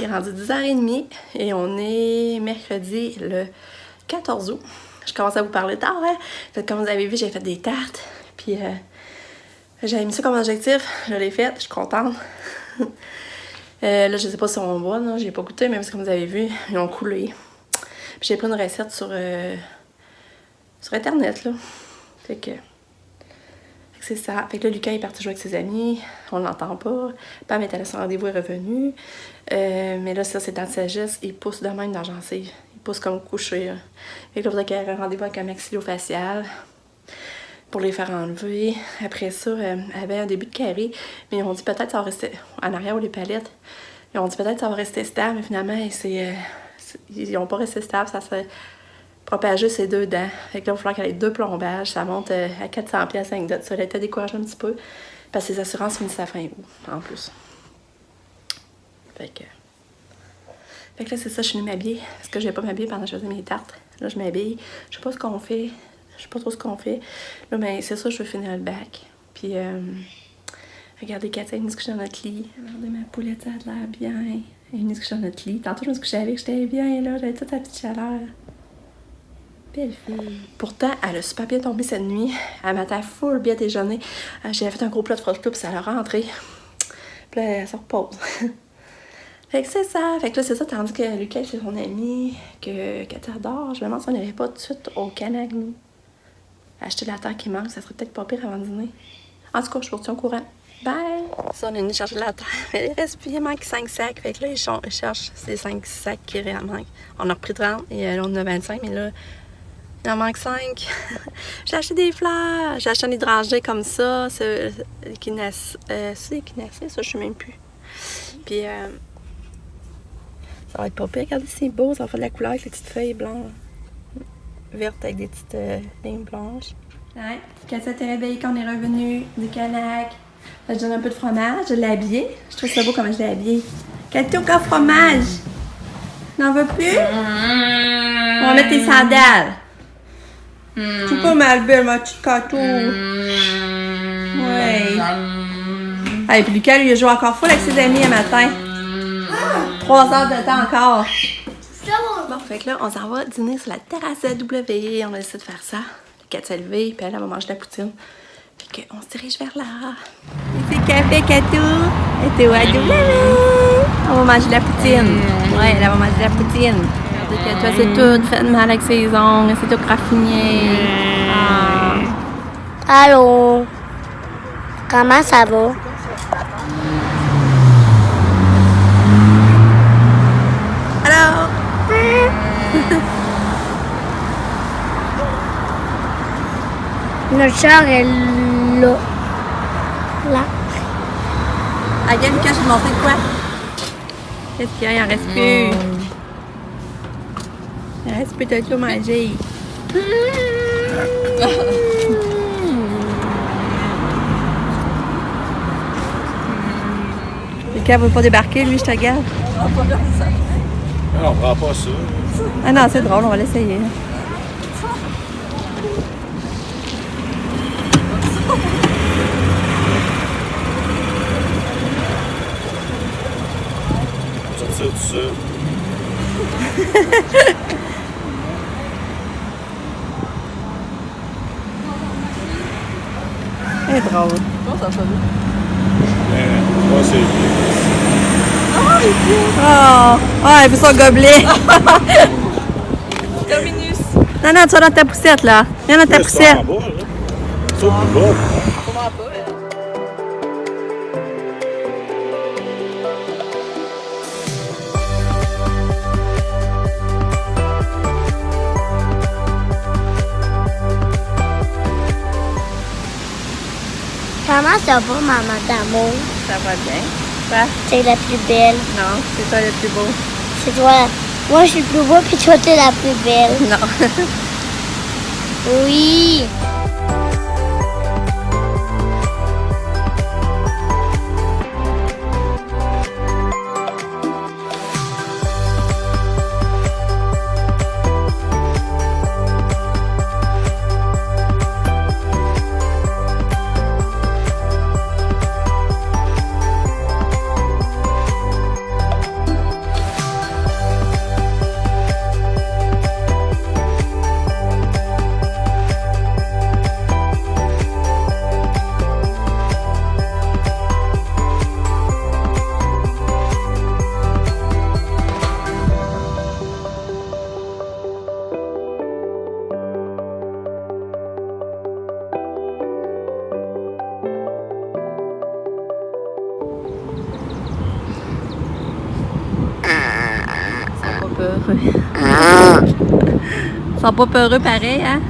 Il est rendu 10h30 et on est mercredi le 14 août. Je commence à vous parler tard, hein? Fait que comme vous avez vu, j'ai fait des tartes. Puis j'avais mis ça comme objectif. Je l'ai fait, je suis contente. Là, je sais pas si on voit, là, j'ai pas goûté, mais comme vous avez vu, ils ont coulé. Puis j'ai pris une recette sur Internet, là. Fait que c'est ça. Fait que là, Lucas est parti jouer avec ses amis. On l'entend pas. Pam est allée à son rendez-vous, est revenue. Mais là, ça, c'est dans le sagesse. Il pousse de même dans la gencive. Il pousse comme couché. Là. Fait que là, il faudrait qu'il y ait un rendez-vous avec un maxillofacial pour les faire enlever. Après ça, elle avait un début de carré. Mais ils ont dit peut-être que ça va rester en arrière ou les palettes. Ils ont dit peut-être que ça va rester stable. Mais finalement, ils n'ont pas resté stable. Ça s'est propagé ces deux dents. Fait que là, il va falloir qu'elle ait 2 plombages. Ça monte à 400$ 5 dots. Ça a été découragé un petit peu. Parce que les assurances finissent à fin août, en plus. Fait que là, c'est ça, je suis venue m'habiller. Parce que je vais pas m'habiller pendant que je faisais mes tartes. Là, je m'habille. Je sais pas ce qu'on fait. Je sais pas trop ce qu'on fait. Là, mais c'est ça, je veux finir le bac. Puis, regardez, Katia est venue se coucher dans notre lit. Regardez, ma poulette, ça a l'air bien. Elle est venue se coucher dans notre lit. Tantôt, je me suis couchée avec, j'étais bien, là. J'avais toute la petite chaleur. Belle fille. Pourtant, elle a super bien tombé cette nuit. Elle m'attend full bien déjeuner. J'avais fait un gros plat de fromage puis ça l'a rentré. Puis là, elle se repose. Fait que c'est ça. Fait que là, c'est ça. Tandis que Lucas, c'est son ami, que Katia dort. Je me demande si on n'irait pas tout de suite au Canac, nous. Acheter la terre qui manque, ça serait peut-être pas pire avant le dîner. En tout cas, je suis au courant. Bye! Ça, on est venu chercher la terre. Mais il reste plus, il manque 5 sacs. Fait que là, ils cherchent ces 5 sacs qui manquent. On a repris 30 et là, on en a 25, mais là, il en manque 5. J'ai acheté des fleurs. J'ai acheté un hydrangé comme ça. C'est échinacée. C'est échinacée, ça, je sais même plus. Puis, ça va être pas pire. Regardez, c'est beau. Ça va faire de la couleur avec les petites feuilles blanches. Vertes avec des petites lignes blanches. Ouais. Katia t'est réveillée quand on est revenu du Canac. Je donne un peu de fromage. Je l'ai habillé. Je trouve ça beau comment je l'ai habillé. Katia, au cas fromage. N'en veux plus? On va mettre tes sandales. C'est pas mal belle, ma petite Kato. Ouais. Ah, et puis Lucas, lui, il joue encore full avec ses amis un matin. 3 heures de temps encore. Bon, fait que là, on s'en va dîner sur la terrasse AW. On a décidé de faire ça. Katia s'est levée, puis elle va manger de la poutine. Fait qu'on se dirige vers là. C'est café, Kato. Et t'es au AW. On va manger de la poutine. Ouais, elle va manger de la poutine. Regardez, Katia, c'est tout fait mal avec ses ongles. C'est tout raffiné. Allô? Comment ça va? Alors? Notre char est là. Là. Regarde, Lucas, je vais te montrer quoi? Qu'est-ce qu'il y a? Il en reste plus. Il en reste plus de tout manger. Lucas veut pas débarquer, lui, je te regarde. Non, on prend pas ça. Ah non, c'est drôle, on va l'essayer. Sortir tout ça. C'est drôle. Moi, c'est Oh! Ah, il fait son gobelet! Dominus. Non, non, tu vas dans ta poussette, là. Viens dans ta poussette. en bas, là. Ça, plus bas. Comment pas? Comment ça va, maman d'amour? Ça va bien. Quoi? T'es la plus belle. Non, c'est toi le plus beau. C'est toi. Moi, je suis le plus beau, puis toi, t'es la plus belle. Non. Oui. peureux. Ils sont pas peureux pareil, hein?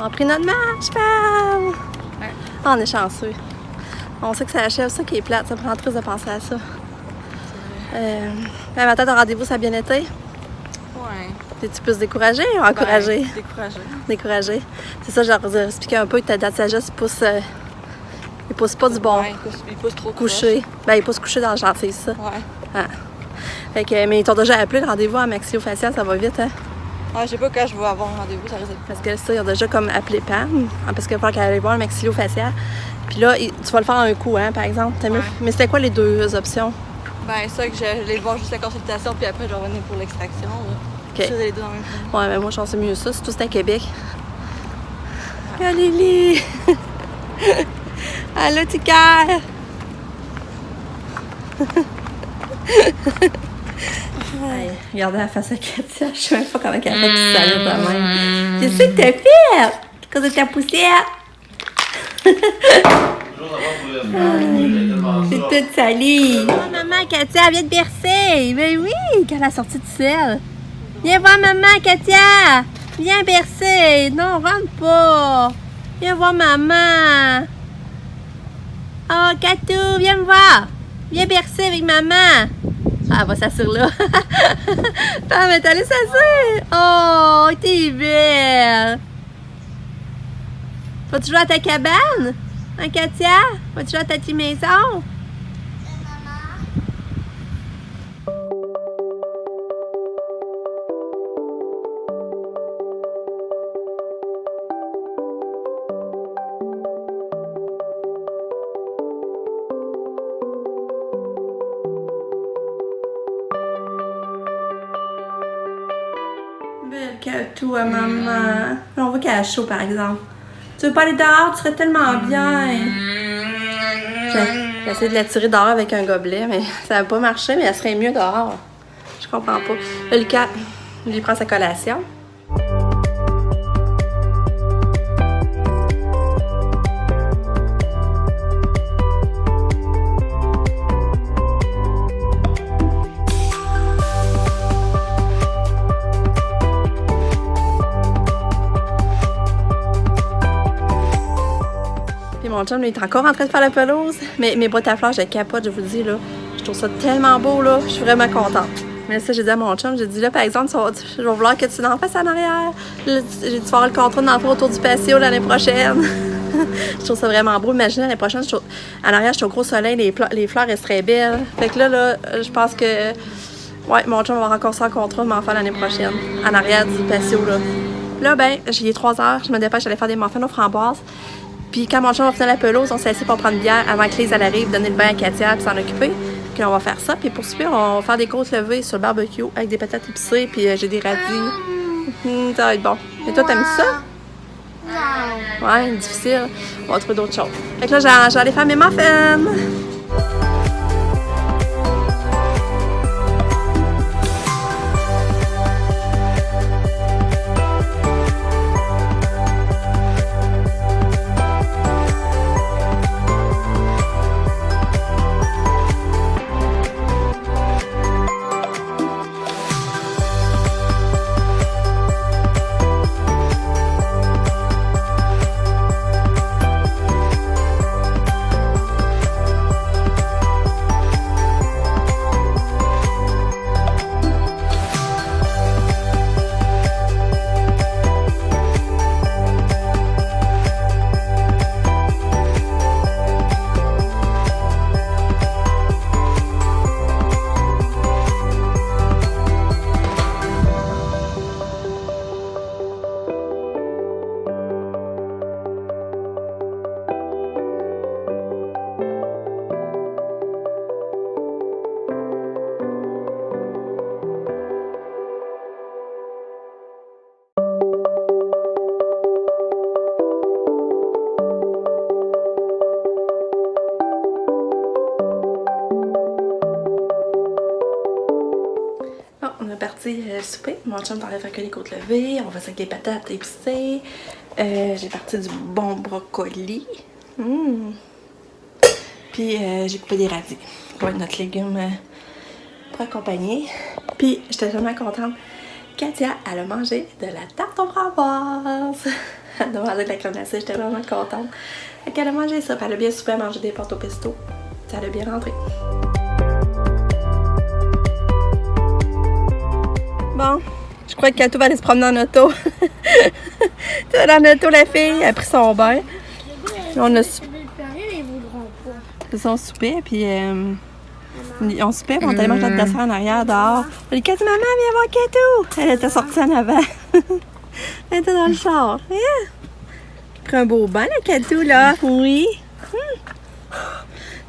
On a pris notre marche, femme! Ouais. Ah, on est chanceux. On sait que ça achève, ça qui est plate, ça prend triste de penser à ça. Le matin, ton rendez-vous, ça a bien été? Ouais. T'es-tu plus découragée ou encouragée? Ben, découragée. Découragée. C'est ça, je leur ai expliqué un peu que ta date de sagesse, il pousse pas du bon. Ouais, il pousse trop couché. Ben, il pousse couché dans le gentil, ça. Ouais. Ah. Fait que, mais ils t'ont déjà appelé le rendez-vous à maxillofacial, ça va vite, hein? Ouais, je sais pas quand je vais avoir un rendez-vous, ça risque d'être... Parce que ça, ils ont déjà comme appelé Pam, parce qu'il va falloir qu'elle aille voir le maxillofacial. Puis là, tu vas le faire en un coup, hein, par exemple. T'as mieux... Mais c'était quoi les deux options? Ben, ça, que j'allais voir juste la consultation, puis après, je vais revenir pour l'extraction. OK. Ça, les deux dans le même jour. Ouais, mais moi, je pense que c'est mieux ça, surtout c'est à Québec. Ah, Lily! Allô, Tika! Hey, regardez la face à Katia, je sais même pas comment elle fait qu'il salue de même. Qu'est-ce que t'as fait? Cause de ta poussière? C'est toute salie. Oh, maman, Katia, elle vient de bercer. Ben oui, quand elle a sorti de sel. Viens voir maman, Katia. Viens bercer. Non, rentre pas. Viens voir maman. Oh, Katou, viens me voir. Viens bercer avec maman. Ah, elle va s'asseoir là. Pam, elle est allée s'asseoir. Oh, t'es belle. Vas-tu jouer à ta cabane? Hein, Katia? Vas-tu jouer à ta petite maison? Belle Katou à maman. On voit qu'elle a chaud, par exemple. Tu veux pas aller dehors? Tu serais tellement bien. J'ai essayé de la tirer dehors avec un gobelet, mais ça n'a pas marché, mais elle serait mieux dehors. Je comprends pas. Là, Lucas, il prend sa collation. Mon chum, il est encore en train de faire la pelouse. Mais mes boîtes à fleurs, je capote, je vous le dis, là. Je trouve ça tellement beau, là. Je suis vraiment contente. Mais ça, j'ai dit à mon chum, j'ai dit, là, par exemple, je vais vouloir que tu n'en fasses en arrière. J'ai dit, tu vas avoir le contrat d'en faire autour du patio l'année prochaine. Je trouve ça vraiment beau. Imaginez, l'année prochaine, en arrière, je suis au gros soleil, les fleurs resteraient belles. Fait que là, je pense que, ouais, mon chum va avoir encore ça contrat de m'en faire l'année prochaine. En arrière du patio, là. Là, ben, il est 3 heures, je me dépêche, j'allais faire des muffins aux framboises. Puis quand mon chum va finir la pelouse, on s'est assis pour prendre une bière avant que Lise arrive, donner le bain à Katia puis s'en occuper. Puis on va faire ça. Puis pour souper, on va faire des grosses levées sur le barbecue avec des patates épicées. Puis j'ai des radis. Ça va être bon. Et toi, t'aimes ça? Non. Ouais, difficile. On va trouver d'autres choses. Fait que là, j'allais faire mes muffins. parti souper. Mon chum t'enlève avec les côtes levées. On va avec des patates épicées. J'ai parti du bon brocoli. Puis j'ai coupé des radis. Ça va être notre légume pour accompagner. Puis j'étais tellement contente. Katia, elle a mangé de la tarte aux framboises. Elle a mangé de la crème glacée. J'étais vraiment contente. Fait qu'elle a mangé ça. Puis elle a bien soupé à manger des pâtes au pesto. Ça l'a bien rentré. Bon, je crois que Kato va aller se promener en auto. Dans l'auto, la fille, elle a pris son bain. On a son souper, puis on soupait, puis on est allé manger notre dessert en arrière, dehors. On a dit, Kato, maman, viens voir Kato! Elle était sortie en avant. Elle était dans le char. Yeah. Pris un beau bain, la Kato, là. Oui.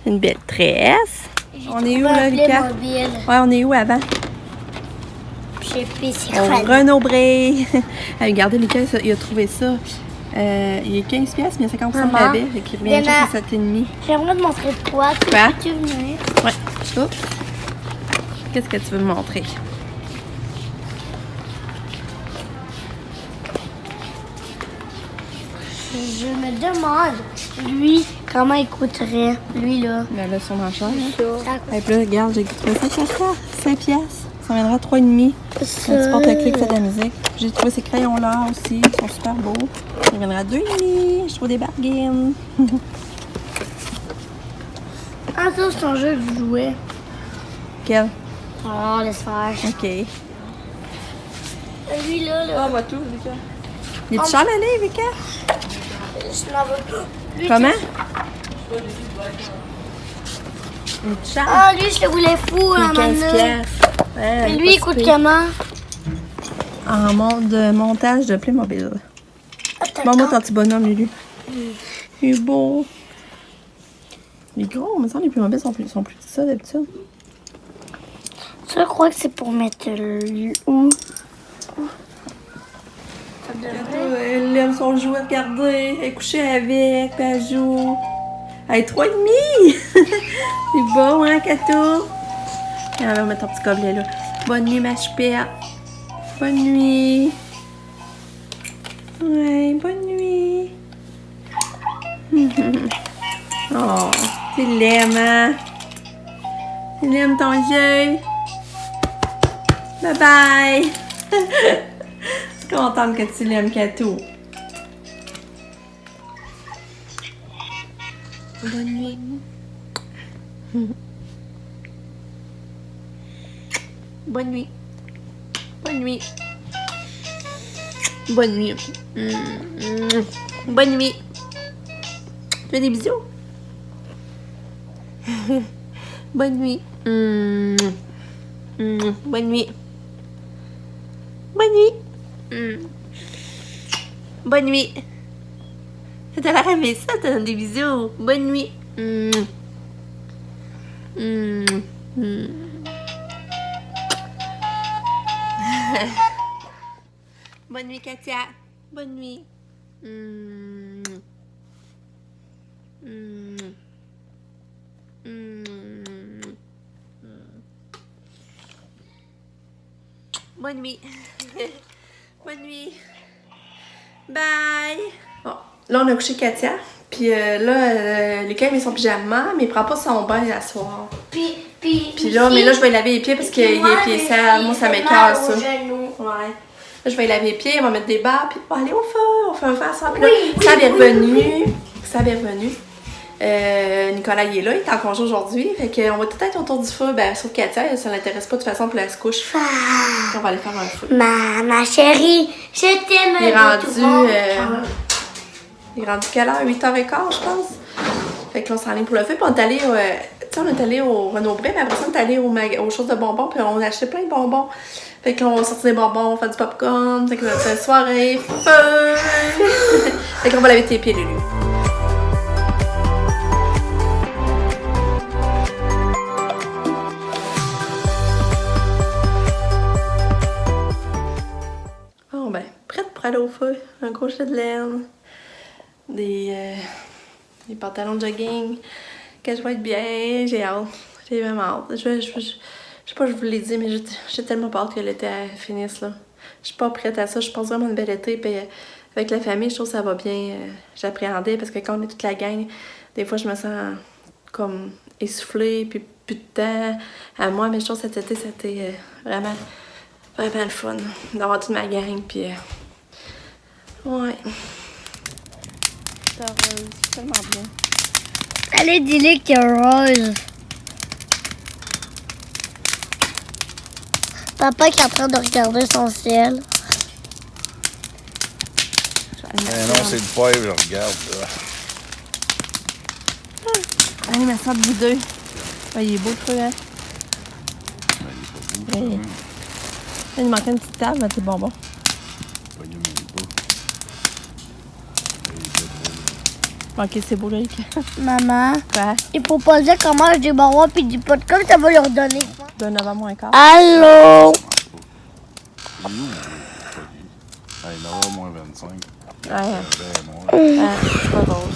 Une belle tresse. On est où, là, Lucas? Ouais, on est où avant? Renaud-Bré. Regardez, Lucas, il a trouvé ça. Il est 15$, mais il y a 50% de rabais. Fait qu'il revient juste à 7,5$. J'aimerais te montrer de quoi. Quoi? Tu veux venir? Ouais. Oups. Qu'est-ce que tu veux me montrer? Je me demande, lui, comment il coûterait. Lui, là. Ben là, sûrement cher. Ça Et puis là, regarde, j'ai trouvé ça cher. 5$. Ça viendra à 3,5$. Un petit porte-clés qui fait de la musique. J'ai trouvé ces crayons-là aussi. Ils sont super beaux. Ça viendra à 2,5$. Je trouve des bargains. Ah, ça, c'est un jeu que je jouais. Quel? Oh, laisse faire. OK. Lui, là. Ah, moi tout, Lucas. Il est cher, l'année, Lucas? Je n'en veux pas. Lui, Comment? Il est cher. Ah, lui, je le voulais fou, Il la est 15$. manne. Ouais, Et lui, il coûte comment? En montage de Playmobil. Bon, moi, ton petit bonhomme, Lulu. Il est beau. Il est gros, mais ça, les Playmobil sont plus petits que ça, d'habitude. Ça, je crois que c'est pour mettre où? Elle aime son jouet, regardez. Elle est couchée avec, puis elle joue. Elle est 3,5$. C'est bon, hein, Kato? On va mettre ton petit gobelet, là. Bonne nuit, ma choupette. Bonne nuit. Ouais, bonne nuit. Oh, tu l'aimes, hein? Tu l'aimes ton jeu? Bye bye. Je suis contente que tu l'aimes, Kato. Bonne nuit. Bonne nuit. Bonne nuit. Bonne nuit. Bonne nuit. Tu fais des bisous? Bonne nuit. Bonne nuit. Bonne nuit. Bonne nuit. T'as l'air aimé ça, t'as donné des bisous. Bonne nuit. Bonne nuit, Katia. Bonne nuit. Bonne nuit. Bonne nuit. Bye. Bon, là, on a couché Katia. Puis là, Lucas a mis son pyjama, mais il prend pas son bain à soir. Puis là, mais là, je vais laver les pieds parce qu'il est pieds sales. Moi, ça m'écoeure, ça. Ouais. Là, je vais laver les pieds, on va mettre des bas, puis on va aller au feu. On fait un feu ensemble. Puis là, Sab est revenu. Nicolas, il est là, il est en congé aujourd'hui. Fait qu'on va tout être autour du feu. Ben, sauf Katia, ça l'intéresse pas de toute façon, pour la se couche. On va aller faire un feu. Ma chérie, je t'aime. Il est rendu quelle heure? 8h15, je pense. Fait que là, on s'en est pour le feu. Puis on est allé, on est allé au Renaud-Bré, puis après ça, on est allé aux choses de bonbons, puis on a acheté plein de bonbons. Fait que là, on va sortir des bonbons, on va faire du popcorn. Fait que là, c'est une soirée fun. Fait qu'on va laver tes pieds, Lulu. Bon, ben, prête pour aller au feu. Un crochet de laine. Des pantalons de jogging. Que je vais être bien. J'ai hâte. J'ai vraiment hâte. Je sais pas, je vous l'ai dit, mais j'ai tellement peur que l'été finisse, là. Je suis pas prête à ça. Je pense vraiment à une belle été, puis avec la famille, je trouve que ça va bien. J'appréhendais, parce que quand on est toute la gang, des fois, je me sens comme essoufflée, puis plus de temps à moi, mais je trouve que cet été, c'était vraiment le fun d'avoir toute ma gang, puis ouais. C'est heureuse, tellement bien. Allez, dis-le qu'il est rose. Papa qui est en train de regarder son ciel. Non, c'est le poivre, je regarde, là. Animation de vous deux. Ouais, il est beau, le feu, hein? Il est pas beau. Oui. Il manquait une petite table, mais c'est bonbon. Il même pas. Ok, c'est beau, Loïc. Maman, Quoi? il faut pas dire qu'on mange des bonbons puis du pot de comme ça va leur donner. De 9h moins quart. Allô? Il est où? Il est 9h moins 25. Ouais. Noir. C'est pas drôle.